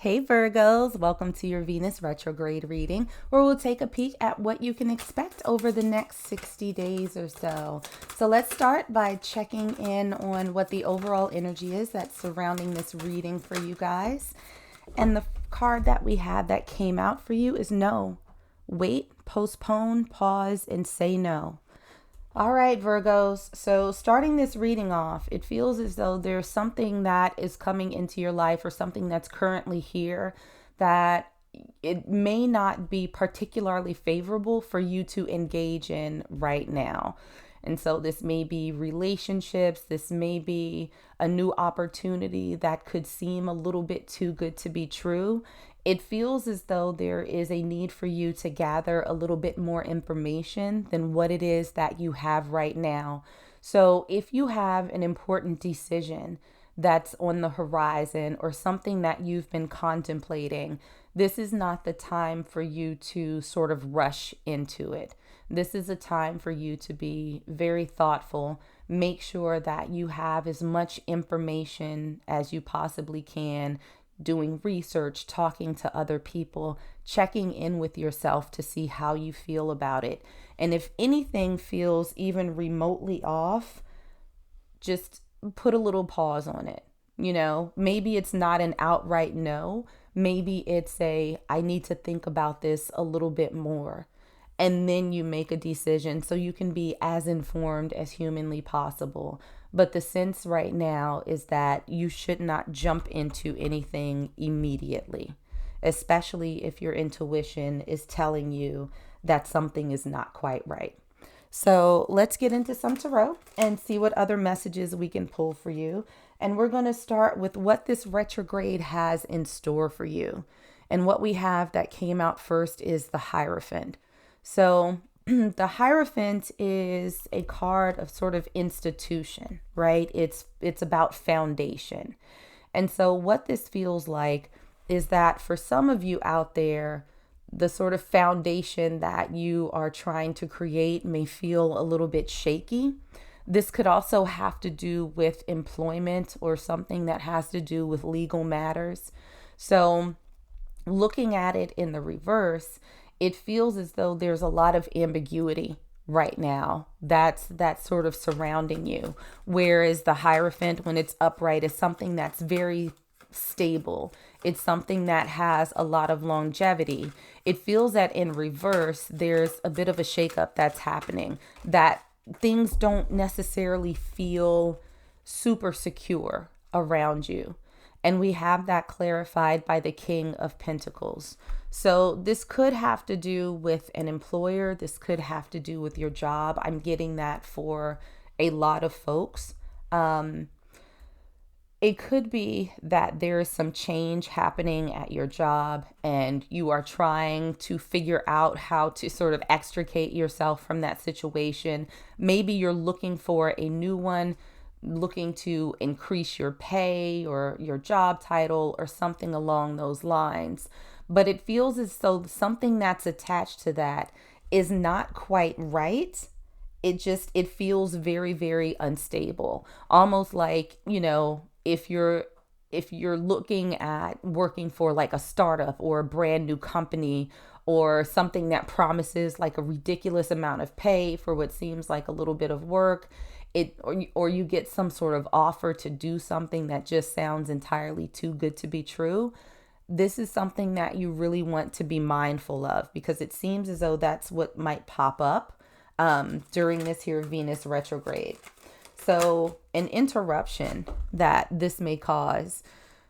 Hey Virgos, welcome to your Venus retrograde reading, where we'll take a peek at what you can expect over the next 60 days or so. So let's start by checking in on what the overall energy is that's surrounding this reading for you guys. And the card that we had that came out for you is no. Wait, postpone, pause, and say no. All right, Virgos. So, starting this reading off, it feels as though there's something that is coming into your life or something that's currently here that it may not be particularly favorable for you to engage in right now. And so, this may be relationships, this may be a new opportunity that could seem a little bit too good to be true. It feels as though there is a need for you to gather a little bit more information than what it is that you have right now. So, if you have an important decision that's on the horizon or something that you've been contemplating, this is not the time for you to sort of rush into it. This is a time for you to be very thoughtful. Make sure that you have as much information as you possibly can, doing research, talking to other people, checking in with yourself to see how you feel about it. And if anything feels even remotely off, just put a little pause on it. Maybe it's not an outright no. Maybe it's I need to think about this a little bit more. And then you make a decision so you can be as informed as humanly possible. But the sense right now is that you should not jump into anything immediately, especially if your intuition is telling you that something is not quite right. So let's get into some tarot and see what other messages we can pull for you. And we're going to start with what this retrograde has in store for you. And what we have that came out first is the Hierophant. So the Hierophant is a card of sort of institution, right? It's about foundation. And so what this feels like is that for some of you out there, the sort of foundation that you are trying to create may feel a little bit shaky. This could also have to do with employment or something that has to do with legal matters. So looking at it in the reverse, it feels as though there's a lot of ambiguity right now that's sort of surrounding you. Whereas the Hierophant, when it's upright, is something that's very stable. It's something that has a lot of longevity. It feels that in reverse, there's a bit of a shakeup that's happening, that things don't necessarily feel super secure around you. And we have that clarified by the King of Pentacles. So this could have to do with an employer. This could have to do with your job. I'm getting that for a lot of folks. It could be that there is some change happening at your job and you are trying to figure out how to sort of extricate yourself from that situation. Maybe you're looking for a new one, looking to increase your pay or your job title or something along those lines. But it feels as though something that's attached to that is not quite right. It feels very, very unstable. Almost like, if you're looking at working for like a startup or a brand new company or something that promises like a ridiculous amount of pay for what seems like a little bit of work, or you get some sort of offer to do something that just sounds entirely too good to be true. This is something that you really want to be mindful of, because it seems as though that's what might pop up during this here Venus retrograde. So an interruption that this may cause,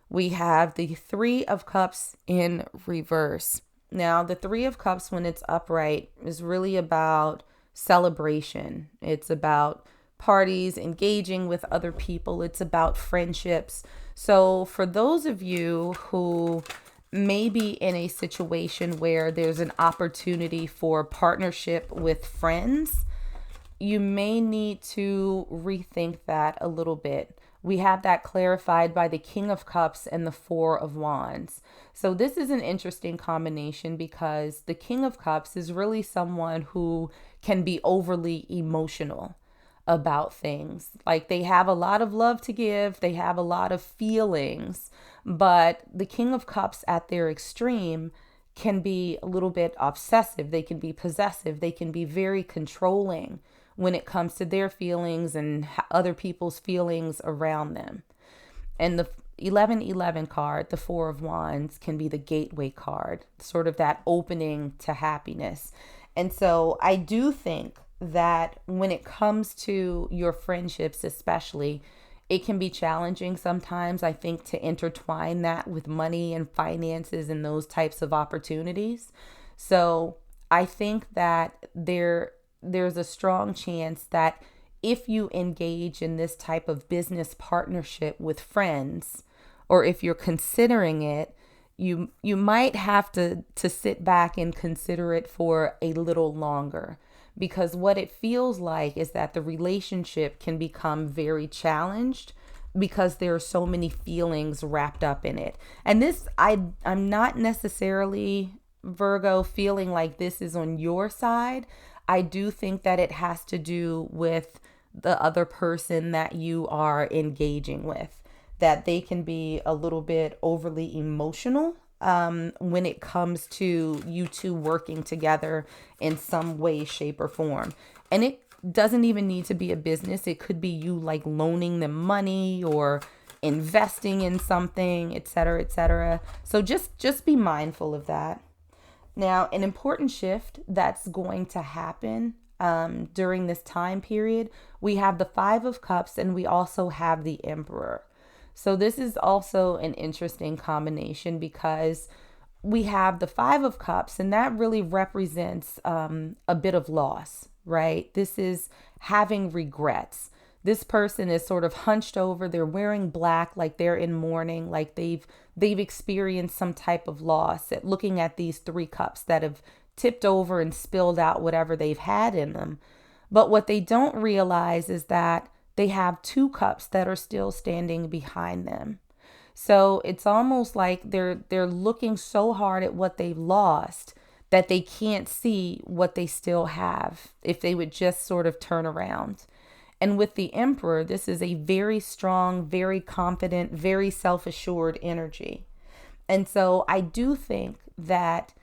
we have the Three of Cups in reverse. Now, the Three of Cups, when it's upright, is really about celebration. It's about parties, engaging with other people. It's about friendships. So for those of you who may be in a situation where there's an opportunity for partnership with friends, you may need to rethink that a little bit. We have that clarified by the King of Cups and the Four of Wands. So this is an interesting combination because the King of Cups is really someone who can be overly emotional. about things. Like they have a lot of love to give, they have a lot of feelings, but the King of Cups at their extreme can be a little bit obsessive. They can be possessive. They can be very controlling when it comes to their feelings and other people's feelings around them. And the 1111 card, the Four of Wands, can be the gateway card, sort of that opening to happiness. And so I do think that when it comes to your friendships, especially, it can be challenging sometimes, I think, to intertwine that with money and finances and those types of opportunities. So I think that there's a strong chance that if you engage in this type of business partnership with friends, or if you're considering it, you might have to sit back and consider it for a little longer, because what it feels like is that the relationship can become very challenged because there are so many feelings wrapped up in it. And this, I'm not necessarily, Virgo, feeling like this is on your side. I do think that it has to do with the other person that you are engaging with, that they can be a little bit overly emotional when it comes to you two working together in some way, shape, or form. And it doesn't even need to be a business. It could be you like loaning them money or investing in something, etc., etc. So just be mindful of that. Now, an important shift that's going to happen during this time period, we have the Five of Cups and we also have the Emperor. So this is also an interesting combination because we have the Five of Cups, and that really represents a bit of loss, right? This is having regrets. This person is sort of hunched over. They're wearing black, like they're in mourning, like they've experienced some type of loss. At looking at these three cups that have tipped over and spilled out whatever they've had in them. But what they don't realize is that they have two cups that are still standing behind them. So it's almost like they're looking so hard at what they've lost that they can't see what they still have if they would just sort of turn around. And with the Emperor, this is a very strong, very confident, very self-assured energy. And so I do think that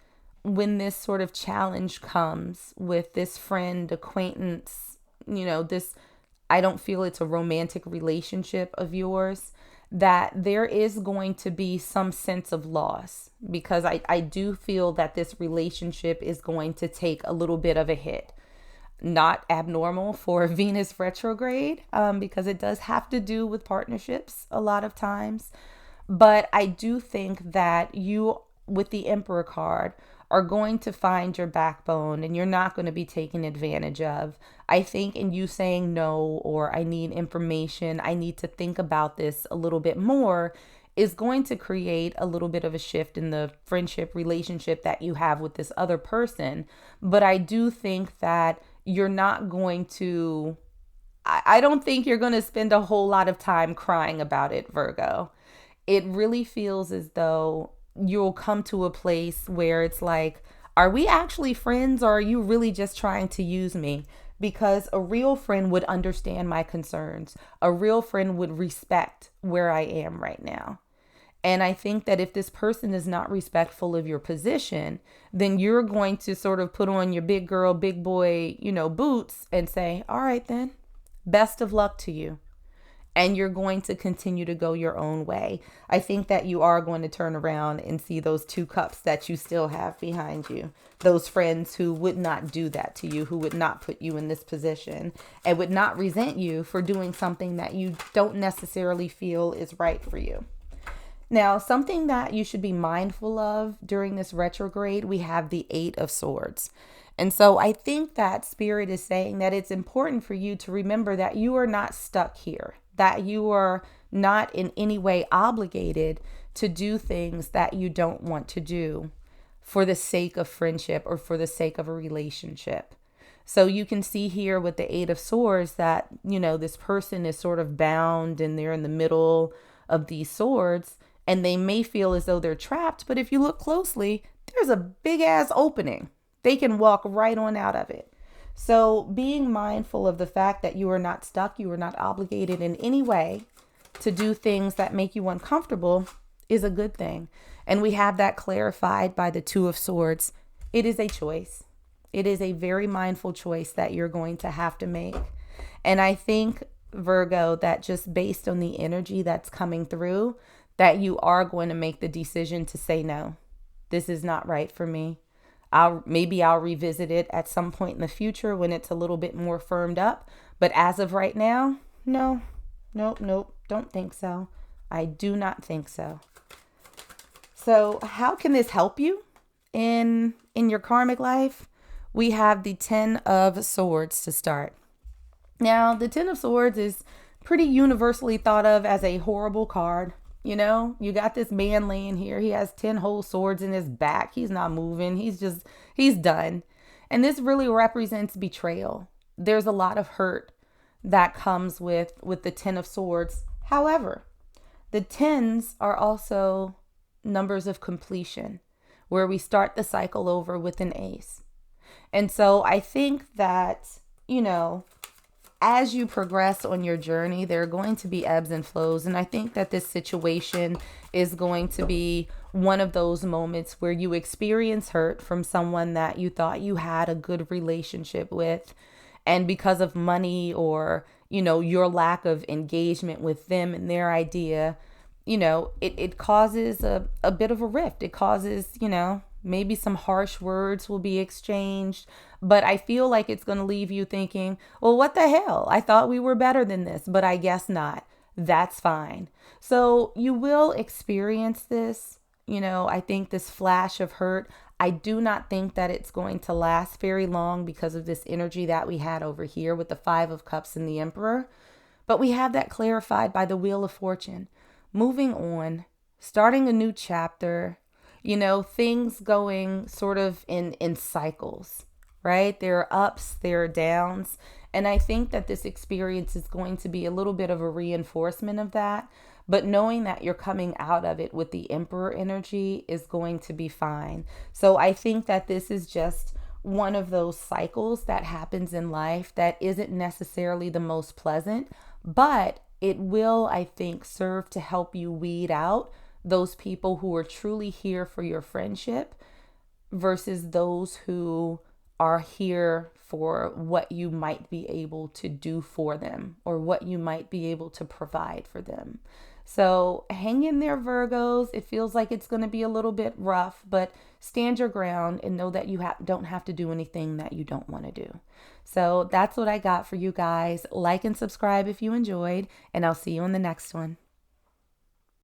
when this sort of challenge comes with this friend, acquaintance, this, I don't feel it's a romantic relationship of yours, that there is going to be some sense of loss, because I do feel that this relationship is going to take a little bit of a hit. Not abnormal for Venus retrograde, because it does have to do with partnerships a lot of times. But I do think that you, with the Emperor card, are going to find your backbone and you're not going to be taken advantage of. I think in you saying no, or I need information, I need to think about this a little bit more, is going to create a little bit of a shift in the friendship relationship that you have with this other person. But I do think that you're not going to, I don't think you're going to spend a whole lot of time crying about it, Virgo. It really feels as though you'll come to a place where it's like, are we actually friends, or are you really just trying to use me? Because a real friend would understand my concerns. A real friend would respect where I am right now. And I think that if this person is not respectful of your position, then you're going to sort of put on your big girl, big boy, boots and say, all right, then, best of luck to you. And you're going to continue to go your own way. I think that you are going to turn around and see those two cups that you still have behind you. Those friends who would not do that to you, who would not put you in this position and would not resent you for doing something that you don't necessarily feel is right for you. Now, something that you should be mindful of during this retrograde, we have the Eight of Swords. And so I think that Spirit is saying that it's important for you to remember that you are not stuck here, that you are not in any way obligated to do things that you don't want to do for the sake of friendship or for the sake of a relationship. So you can see here with the Eight of Swords that, this person is sort of bound and they're in the middle of these swords. And they may feel as though they're trapped, but if you look closely, there's a big ass opening. They can walk right on out of it. So being mindful of the fact that you are not stuck, you are not obligated in any way to do things that make you uncomfortable is a good thing. And we have that clarified by the Two of Swords. It is a choice. It is a very mindful choice that you're going to have to make. And I think, Virgo, that just based on the energy that's coming through, that you are going to make the decision to say no. This is not right for me. I'll revisit it at some point in the future when it's a little bit more firmed up. But as of right now, no, nope, don't think so. I do not think so. So how can this help you in your karmic life? We have the Ten of Swords to start. Now, the Ten of Swords is pretty universally thought of as a horrible card. You know, you got this man laying here. He has 10 whole swords in his back. He's not moving. He's done. And this really represents betrayal. There's a lot of hurt that comes with the Ten of Swords. However, the tens are also numbers of completion, where we start the cycle over with an ace. And so I think that, as you progress on your journey, there are going to be ebbs and flows. And I think that this situation is going to be one of those moments where you experience hurt from someone that you thought you had a good relationship with. And because of money or, your lack of engagement with them and their idea, it causes a bit of a rift. It causes, maybe some harsh words will be exchanged, but I feel like it's going to leave you thinking, well, what the hell? I thought we were better than this, but I guess not. That's fine. So you will experience this, I think this flash of hurt. I do not think that it's going to last very long because of this energy that we had over here with the Five of Cups and the Emperor. But we have that clarified by the Wheel of Fortune. Moving on, starting a new chapter, things going sort of in cycles, right? There are ups, there are downs. And I think that this experience is going to be a little bit of a reinforcement of that. But knowing that you're coming out of it with the Emperor energy is going to be fine. So I think that this is just one of those cycles that happens in life that isn't necessarily the most pleasant, but it will, I think, serve to help you weed out those people who are truly here for your friendship versus those who are here for what you might be able to do for them or what you might be able to provide for them. So hang in there, Virgos. It feels like it's going to be a little bit rough, but stand your ground and know that you don't have to do anything that you don't want to do. So that's what I got for you guys. Like and subscribe if you enjoyed, and I'll see you in the next one.